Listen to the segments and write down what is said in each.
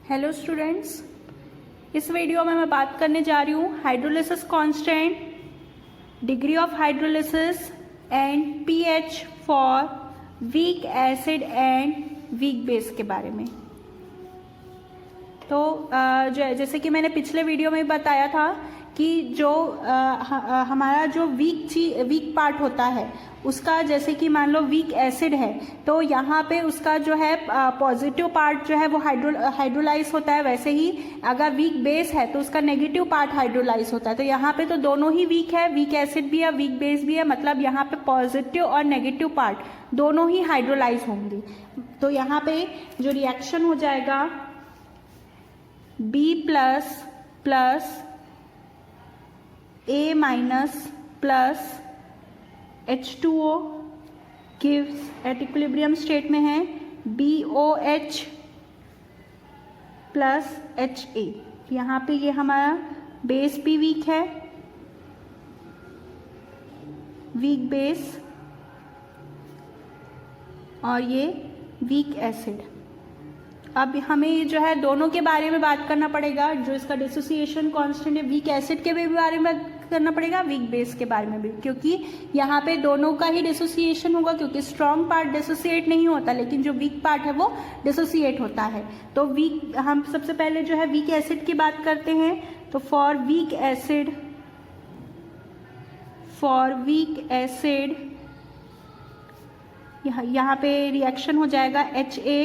Hello students, इस video में मैं बात करने जा रही हूँ hydrolysis constant, degree of hydrolysis and pH for weak acid and weak base के बारे में। तो जैसे कि मैंने पिछले वीडियो में बताया था कि जो हमारा जो वीक पार्ट होता है उसका, जैसे कि मान लो वीक एसिड है तो यहाँ पे उसका जो है पॉजिटिव पार्ट जो है वो हाइड्रोलाइज होता है। वैसे ही अगर वीक बेस है तो उसका नेगेटिव पार्ट हाइड्रोलाइज होता है। तो यहाँ पे तो दोनों ही वीक है, वीक एसिड भी है वीक बेस भी है, मतलब यहाँ पे पॉजिटिव और नेगेटिव पार्ट दोनों ही हाइड्रोलाइज होंगे। तो यहाँ पे जो रिएक्शन हो जाएगा B plus plus A minus plus H2O gives at equilibrium state में है BOH प्लस HA। यहाँ पे ये हमारा बेस भी वीक है, वीक बेस, और ये वीक एसिड। अब हमें जो है दोनों के बारे में बात करना पड़ेगा। जो इसका डिसोसिएशन कांस्टेंट है वीक एसिड के भी बारे में करना पड़ेगा, वीक बेस के बारे में भी, क्योंकि यहाँ पे दोनों का ही डिसोसिएशन होगा। क्योंकि स्ट्रॉन्ग पार्ट डिसोसिएट नहीं होता, लेकिन जो वीक पार्ट है वो डिसोसिएट होता है। तो वीक, हम सबसे पहले जो है वीक एसिड की बात करते हैं। तो फॉर वीक एसिड यहाँ पे रिएक्शन हो जाएगा HA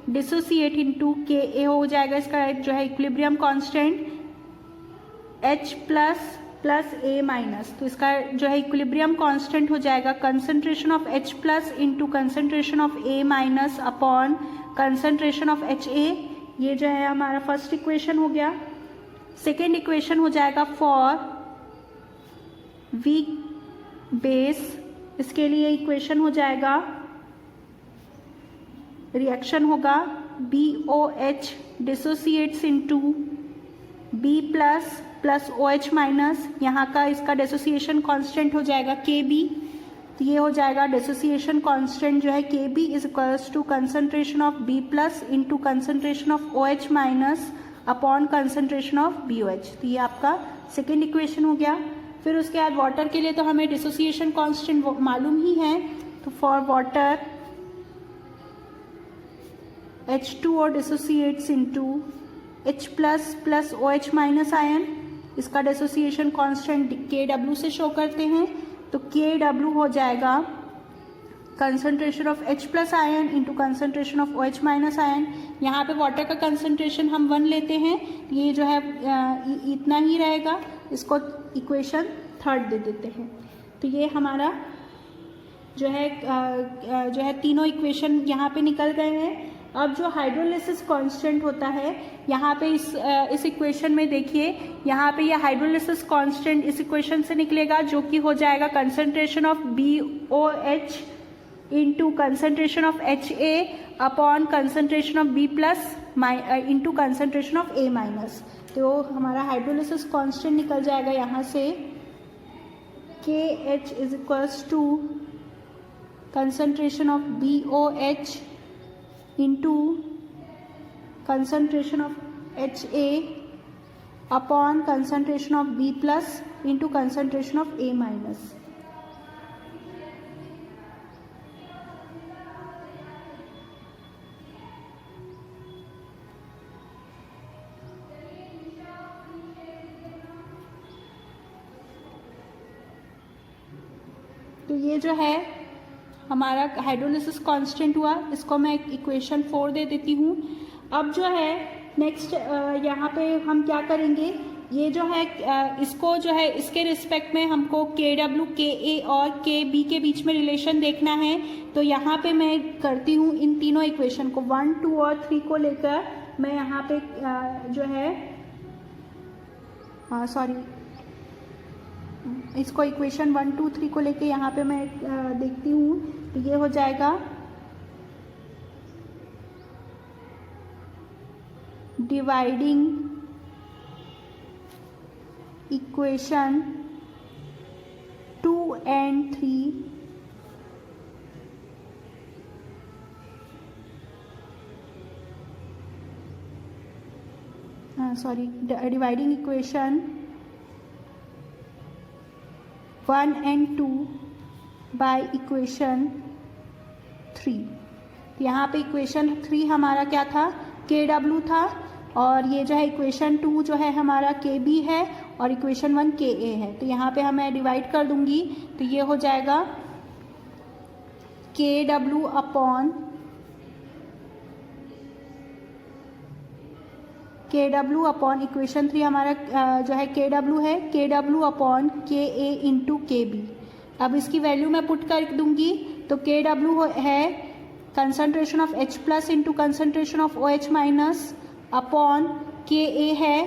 डिसोसिएट इनटू KA हो जाएगा। इसका जो है equilibrium constant H plus plus A minus. तो इसका जो है इक्विलिब्रियम कांस्टेंट हो जाएगा concentration of H plus into concentration of A minus upon concentration of HA। ये जो है हमारा फर्स्ट इक्वेशन हो गया। सेकेंड इक्वेशन हो जाएगा फॉर वीक बेस। इसके लिए इक्वेशन हो जाएगा, रिएक्शन होगा BOH dissociates into B plus plus OH minus. यहाँ का इसका डिसोसिएशन कांस्टेंट हो जाएगा KB। तो ये हो जाएगा डिसोसिएशन कांस्टेंट जो है KB is equals to concentration of B plus into concentration of OH minus upon concentration of BOH। तो ये आपका सेकेंड इक्वेशन हो गया। फिर उसके बाद वाटर के लिए तो हमें डिसोसिएशन कांस्टेंट मालूम ही है। तो for water H2O dissociates into H plus plus OH minus ion. इसका डिसोसिएशन कांस्टेंट KW से शो करते हैं। तो KW हो जाएगा concentration of H plus ion into concentration of OH minus ion. यहाँ पे वाटर का कंसंट्रेशन हम 1 लेते हैं, ये जो है इतना ही रहेगा। इसको इक्वेशन थर्ड दे देते हैं। तो ये हमारा जो है तीनों इक्वेशन यहाँ पे निकल गए हैं। अब जो हाइड्रोलिसिस कांस्टेंट होता है यहाँ पे इस इक्वेशन में देखिए, यहाँ पे ये हाइड्रोलिसिस कांस्टेंट इस इक्वेशन से निकलेगा, जो कि हो जाएगा concentration of BOH into concentration of HA upon concentration of B plus into concentration of A minus. तो हमारा हाइड्रोलिसिस कांस्टेंट निकल जाएगा यहाँ से KH is equals to concentration of BOH into concentration of HA upon concentration of B plus into concentration of A minus. तो ये जो है हमारा हाइड्रोलिसिस कांस्टेंट हुआ। इसको मैं इक्वेशन 4 दे देती हूँ। अब जो है नेक्स्ट यहाँ पे हम क्या करेंगे, ये जो है इसको जो है इसके रिस्पेक्ट में हमको KW, KA और KB के बीच में रिलेशन देखना है। तो यहाँ पे मैं करती हूँ इन तीनों इक्वेशन को 1, 2 और 3 को लेकर मैं यहाँ पे जो है इसको इक्वेशन 1, 2, 3 को लेके यहाँ पे मैं देखती हूँ। तो ये हो जाएगा dividing equation 2 and 3 dividing equation 1 and 2 by equation 3। यहाँ पे इक्वेशन 3 हमारा क्या था, KW था, और ये जो है इक्वेशन 2 जो है हमारा KB है, और इक्वेशन 1 KA है। तो यहाँ पे मैं डिवाइड कर दूंगी, तो ये हो जाएगा KW अपॉन इक्वेशन 3 हमारा जो है KW है, KW upon KA into KB। अब इसकी वैल्यू मैं पुट कर दूंगी, तो KW है concentration of H plus into concentration of OH minus upon KA है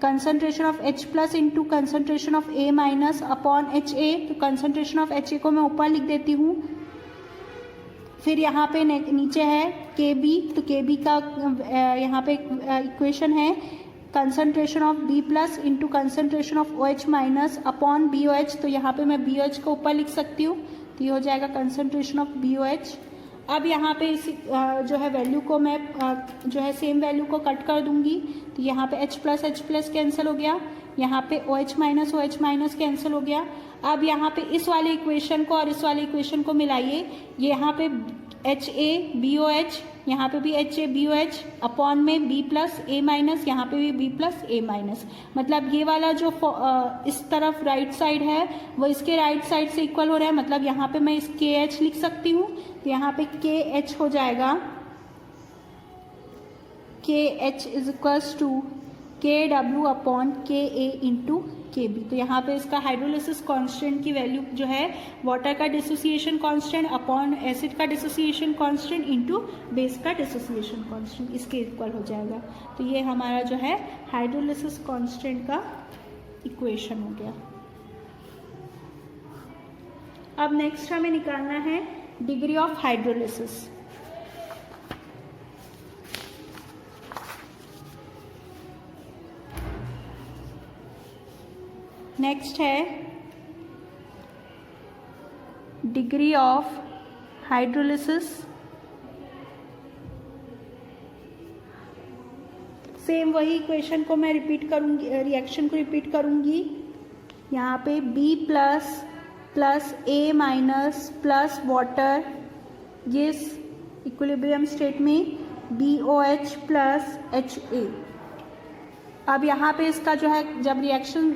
concentration of H plus into concentration of A minus upon HA। तो कंसंट्रेशन ऑफ HA को मैं ऊपर लिख देती हूँ। फिर यहाँ पे नीचे है KB, तो KB का यहाँ पे इक्वेशन है concentration of B plus into concentration of OH minus upon BOH। तो यहाँ पे मैं BOH को ऊपर लिख सकती हूँ, तो ये हो जाएगा कंसंट्रेशन ऑफ BOH। अब यहाँ पे इस जो है वैल्यू को मैं जो है सेम वैल्यू को कट कर दूंगी, तो यहाँ पे H प्लस कैंसिल हो गया, यहाँ पे OH माइनस कैंसिल हो गया। अब यहाँ पे इस वाले इक्वेशन को और इस वाले इक्वेशन को मिलाइए, यहाँ पे HABOH, यहाँ पे भी HABOH अपॉन में B प्लस A माइनस, यहाँ पे भी B प्लस A माइनस। मतलब ये वाला जो इस तरफ राइट साइड है वो इसके राइट साइड से इक्वल हो रहा है, मतलब यहाँ पे मैं इस KH लिख सकती हूँ, तो यहाँ पे KH हो जाएगा KH is equals to KW upon KA into KB। तो यहाँ पे इसका हाइड्रोलिसिस कांस्टेंट की वैल्यू जो है वाटर का डिसोसिएशन कांस्टेंट अपॉन एसिड का डिसोसिएशन कांस्टेंट इंटू बेस का डिसोसिएशन कांस्टेंट, इसके इक्वल हो जाएगा। तो ये हमारा जो है हाइड्रोलिसिस कांस्टेंट का इक्वेशन हो गया। अब नेक्स्ट हमें निकालना है डिग्री ऑफ हाइड्रोलिसिस। नेक्स्ट है डिग्री ऑफ हाइड्रोलिसिस। सेम वही इक्वेशन को मैं रिपीट करूंगी, रिएक्शन को रिपीट करूंगी। यहाँ पे B plus A minus plus water, जिस इक्विलिब्रियम स्टेट में BOH प्लस HA। अब यहाँ पे इसका जो है जब रिएक्शन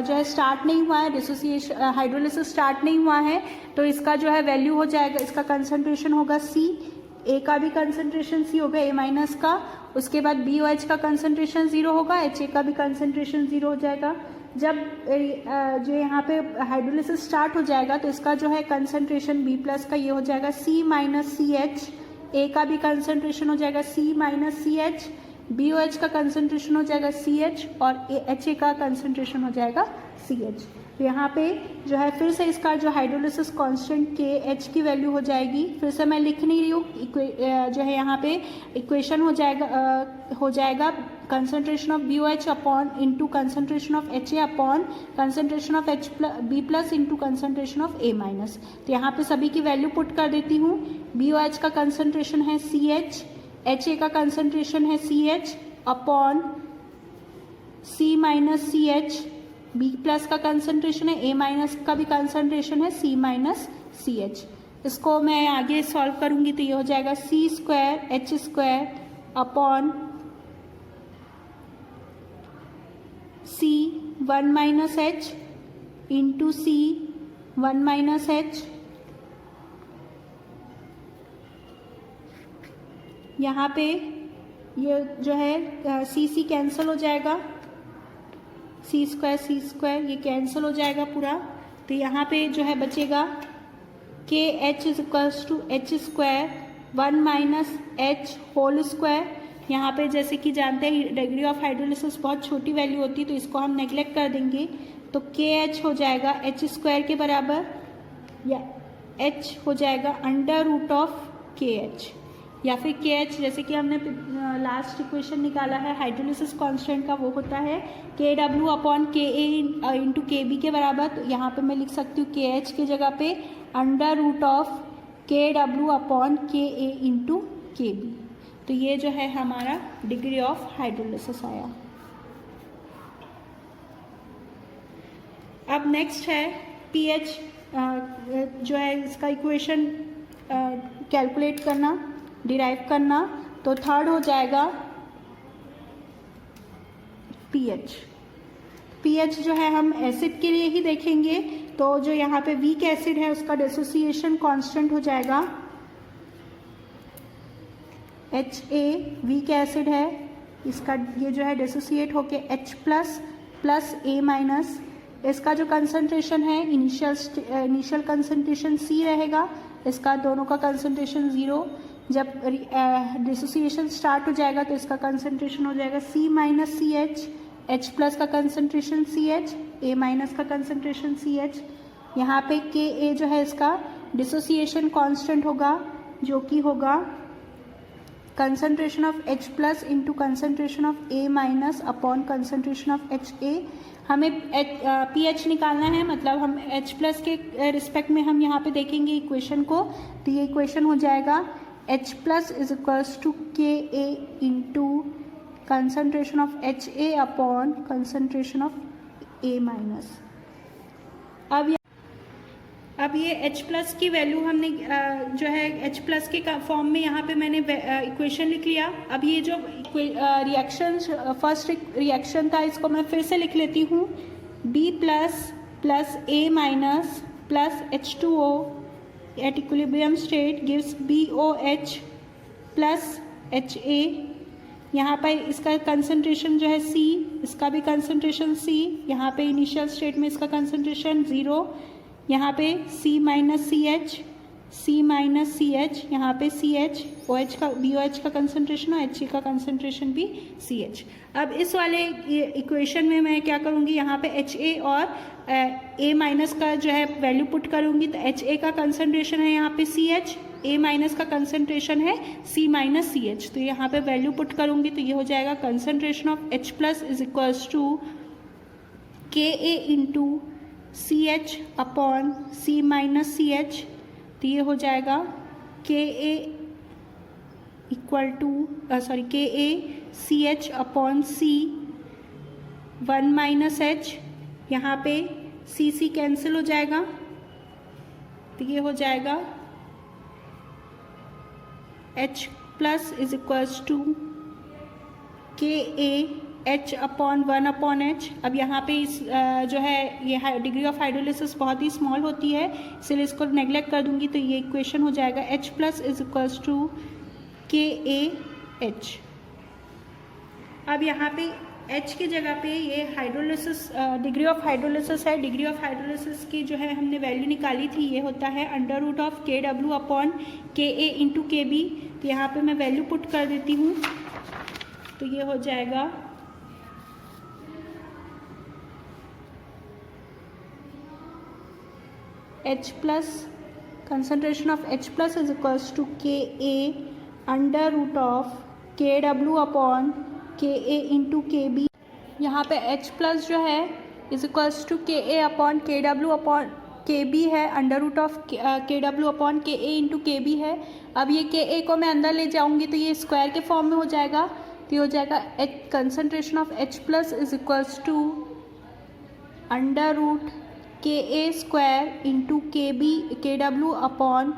जो है स्टार्ट नहीं हुआ है, डिसोसिएशन हाइड्रोलिसिस स्टार्ट नहीं हुआ है, तो इसका जो है वैल्यू हो जाएगा, इसका कंसंट्रेशन होगा C, A का भी कंसंट्रेशन C होगा A माइनस का, उसके बाद BOH का कंसंट्रेशन 0 होगा, HA का भी कंसंट्रेशन 0 हो जाएगा। जब जो यहाँ पे हाइड्रोलिसिस स्टार्ट हो जाएगा तो इसका जो है कंसंट्रेशन B प्लस का ये हो जाएगा C माइनस CH, A का भी कंसंट्रेशन हो जाएगा C माइनस CH, BOH का कंसंट्रेशन हो जाएगा CH, और HA का कंसंट्रेशन हो जाएगा CH। तो यहाँ पे जो है फिर से इसका जो हाइड्रोलिसिस कांस्टेंट KH की वैल्यू हो जाएगी, फिर से मैं लिख नहीं रही हूँ, जो है यहाँ पे इक्वेशन हो जाएगा concentration of BOH upon into concentration of HA upon concentration of B plus into concentration of A minus. तो यहाँ पे सभी की वैल्यू पुट कर देती हूँ। BOH का कंसंट्रेशन है CH, HA का कंसंट्रेशन है CH upon C minus CH, B plus का कंसंट्रेशन है, A माइनस का भी कंसंट्रेशन है C माइनस CH। इसको मैं आगे सॉल्व करूंगी तो ये हो जाएगा C square H square upon C 1 minus H into C 1 minus H। यहाँ पे ये जो है C कैंसिल हो जाएगा, C स्क्वायर ये कैंसिल हो जाएगा पूरा। तो यहाँ पे जो है बचेगा KH is equals to H square 1 minus H whole square. यहाँ पे जैसे कि जानते हैं डिग्री ऑफ हाइड्रोलिसिस बहुत छोटी वैल्यू होती है, तो इसको हम नेग्लेक्ट कर देंगे। तो KH हो जाएगा H स्क्वायर के बराबर, या H हो जाएगा अंडर रूट ऑफ KH, या फिर KH जैसे कि हमने लास्ट इक्वेशन निकाला है हाइड्रोलिसिस कांस्टेंट का, वो होता है KW upon KA into KB के बराबर। तो यहाँ पे मैं लिख सकती हूँ KH की जगह पे under root of KW upon KA into KB। तो ये जो है हमारा डिग्री ऑफ हाइड्रोलिसिस आया। अब नेक्स्ट है पीएच, जो है इसका इक्वेशन कैलकुलेट करना, डिराइव करना। तो थर्ड हो जाएगा पीएच। पीएच जो है हम एसिड के लिए ही देखेंगे, तो जो यहाँ पे वीक एसिड है उसका डिसोसिएशन कांस्टेंट हो जाएगा HA, वीक एसिड है, इसका ये जो है डिसोसिएट होके H प्लस A माइनस। इसका जो कंसंट्रेशन है इनिशियल कंसंट्रेशन C रहेगा, इसका दोनों का कंसंट्रेशन 0। जब डिसोसिएशन स्टार्ट हो जाएगा तो इसका कंसंट्रेशन हो जाएगा C minus CH, H plus का कंसंट्रेशन CH, A माइनस का कंसंट्रेशन CH। यहाँ पे Ka जो है इसका डिसोसिएशन कांस्टेंट होगा, जो कि होगा concentration of H plus into concentration of A minus upon concentration of HA। हमें पीएच निकालना है, मतलब हम H प्लस के रिस्पेक्ट में हम यहाँ पे देखेंगे इक्वेशन को। तो ये इक्वेशन हो जाएगा H plus is equals to Ka into concentration of HA upon concentration of A minus. अब ये H प्लस की वैल्यू हमने जो है H प्लस के फॉर्म में यहाँ पे मैंने इक्वेशन लिख लिया। अब ये जो रिएक्शन फर्स्ट रिएक्शन था इसको मैं फिर से लिख लेती हूँ। B plus A minus plus H2O at equilibrium state gives BOH plus HA। यहाँ पर इसका कंसंट्रेशन जो है C, इसका भी कंसंट्रेशन C, यहाँ पे इनिशियल स्टेट में इसका कंसंट्रेशन 0, यहाँ पे C माइनस सी एच, यहाँ पे CH, OH का BOH का कंसंट्रेशन और HA का कंसंट्रेशन भी CH। अब इस वाले इक्वेशन में मैं क्या करूँगी, यहाँ पे HA और A माइनस का जो है वैल्यू पुट करूँगी। तो HA का कंसंट्रेशन है यहाँ पे CH, A माइनस का कंसंट्रेशन है C माइनस CH। तो यहाँ पे वैल्यू पुट करूँगी तो ये हो जाएगा concentration of H plus is equals to Ka into CH upon C minus CH। तो ये हो जाएगा Ka equal to Ka CH upon C 1 minus H, यहाँ पे C कैंसिल हो जाएगा। तो ये हो जाएगा H plus is equals to Ka H upon 1 upon H। अब यहाँ पे इस जो है ये डिग्री ऑफ हाइड्रोलिसिस बहुत ही स्मॉल होती है, इसलिए इसको नेग्लेक्ट कर दूंगी। तो ये इक्वेशन हो जाएगा H plus is equals to KaH। अब यहाँ पे H की जगह पे ये हाइड्रोलिसिस डिग्री ऑफ हाइड्रोलिसिस है। डिग्री ऑफ हाइड्रोलिसिस की जो है हमने वैल्यू निकाली थी, ये होता है under root of KW upon Ka into KB। तो यहाँ पे मैं वैल्यू पुट कर देती हूँ। तो ये हो जाएगा H plus concentration of H plus is equals to Ka under root of KW upon Ka into KB। यहाँ पे H प्लस जो है is equals to Ka upon KW upon KB है, under root of KW upon Ka into KB है। अब ये Ka को मैं अंदर ले जाऊँगी तो ये स्क्वायर के फॉर्म में हो जाएगा। तो ये हो जाएगा concentration of H plus is equals to under root Ka square into KW upon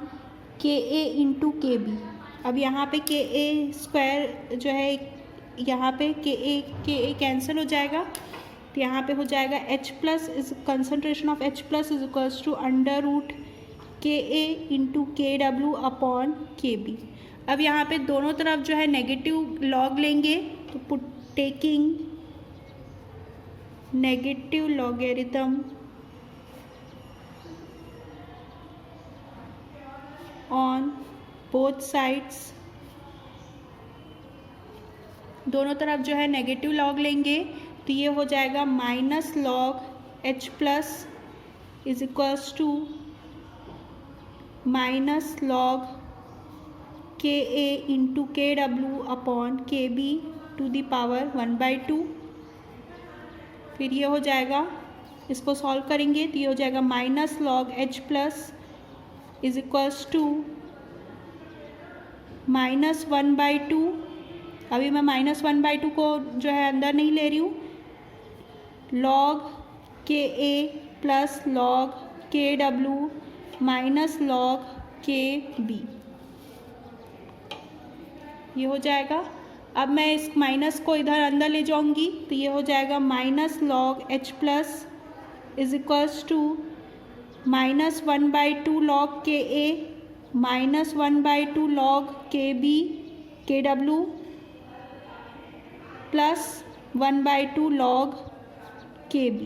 Ka into KB। अब यहाँ पे Ka स्क्वायर जो है यहाँ पे Ka कैंसिल हो जाएगा। तो यहाँ पे हो जाएगा H plus is concentration of H plus is equals to under root Ka into KW upon KB। अब यहाँ पे दोनों तरफ जो है नेगेटिव लॉग लेंगे, तो put taking negative logarithm on both sides, दोनों तरफ जो है नेगेटिव लॉग लेंगे। तो ये हो जाएगा minus log H plus is equals to minus log Ka into KW upon KB to the power 1/2। फिर ये हो जाएगा, इसको सॉल्व करेंगे तो ये हो जाएगा minus log H plus is equals to -1/2, अभी मैं -1/2 को जो है अंदर नहीं ले रही हूँ, log KA plus log KW minus log KB, ये हो जाएगा। अब मैं इस माइनस को इधर अंदर ले जाऊंगी तो ये हो जाएगा minus log H plus is equals to -1/2 log KA minus 1/2 log KB KW plus 1/2 log KB।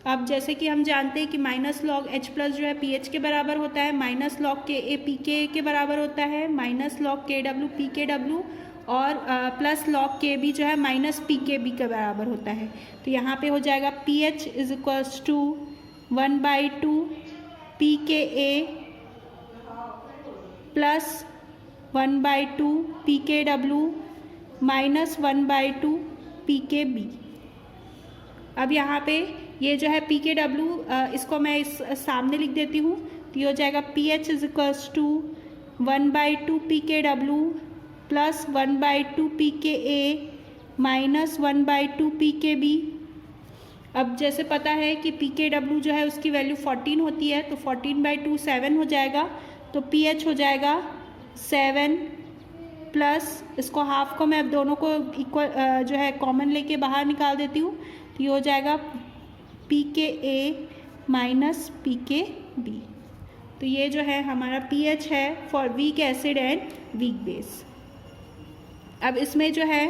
अब जैसे कि हम जानते हैं कि माइनस लॉग H प्लस जो है PH के बराबर होता है, माइनस लॉग KA PKA के बराबर होता है, माइनस लॉग KW PKW और प्लस लॉग KB जो है माइनस PKB के बराबर होता है। तो यहाँ पे हो जाएगा PH is equals to 1/2 PKA plus 1/2 PKW minus 1/2 PKB। अब यहाँ पे ये जो है PKW इसको मैं इस सामने लिख देती हूँ, तो ये हो जाएगा PH is equals to 1/2 PKW plus 1/2 PKA minus 1/2 PKB। अब जैसे पता है कि PKW जो है उसकी वैल्यू 14 होती है, तो 14/2 7 हो जाएगा, तो PH हो जाएगा 7 प्लस इसको हाफ को मैं अब दोनों को इक्वल जो है कॉमन लेके बाहर निकाल देती हूँ, तो ये हो जाएगा PKA माइनस PKB। तो ये जो है हमारा PH है for weak acid and weak base. अब इसमें जो है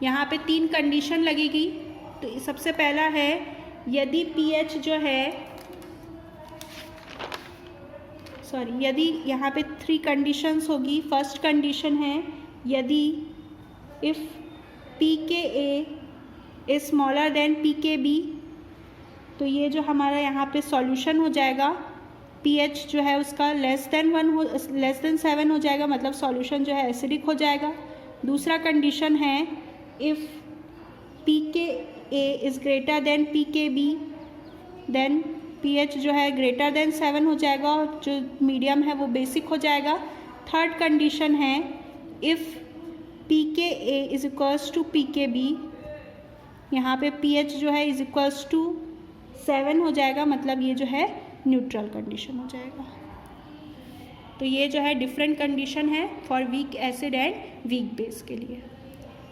यहाँ पे 3 कंडीशन लगेगी। तो सबसे पहला है यदि pH जो है यदि यहाँ पे 3 कंडीशंस होगी। फर्स्ट कंडीशन है यदि if PKA is smaller than PKB, तो ये जो हमारा यहाँ पे सॉल्यूशन हो जाएगा, pH जो है उसका लेस देन 7 हो जाएगा, मतलब सॉल्यूशन जो है एसिडिक हो जाएगा। दूसरा कंडीशन है if PKA is greater than PKB, then pH जो है ग्रेटर देन 7 हो जाएगा और जो मीडियम है वो बेसिक हो जाएगा। थर्ड कंडीशन है if PKA is equals to PKB, यहाँ पे pH जो है इज इक्वल्स टू 7 हो जाएगा, मतलब ये जो है न्यूट्रल कंडीशन हो जाएगा। तो ये जो है डिफरेंट कंडीशन है for weak acid and weak base के लिए।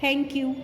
Thank you.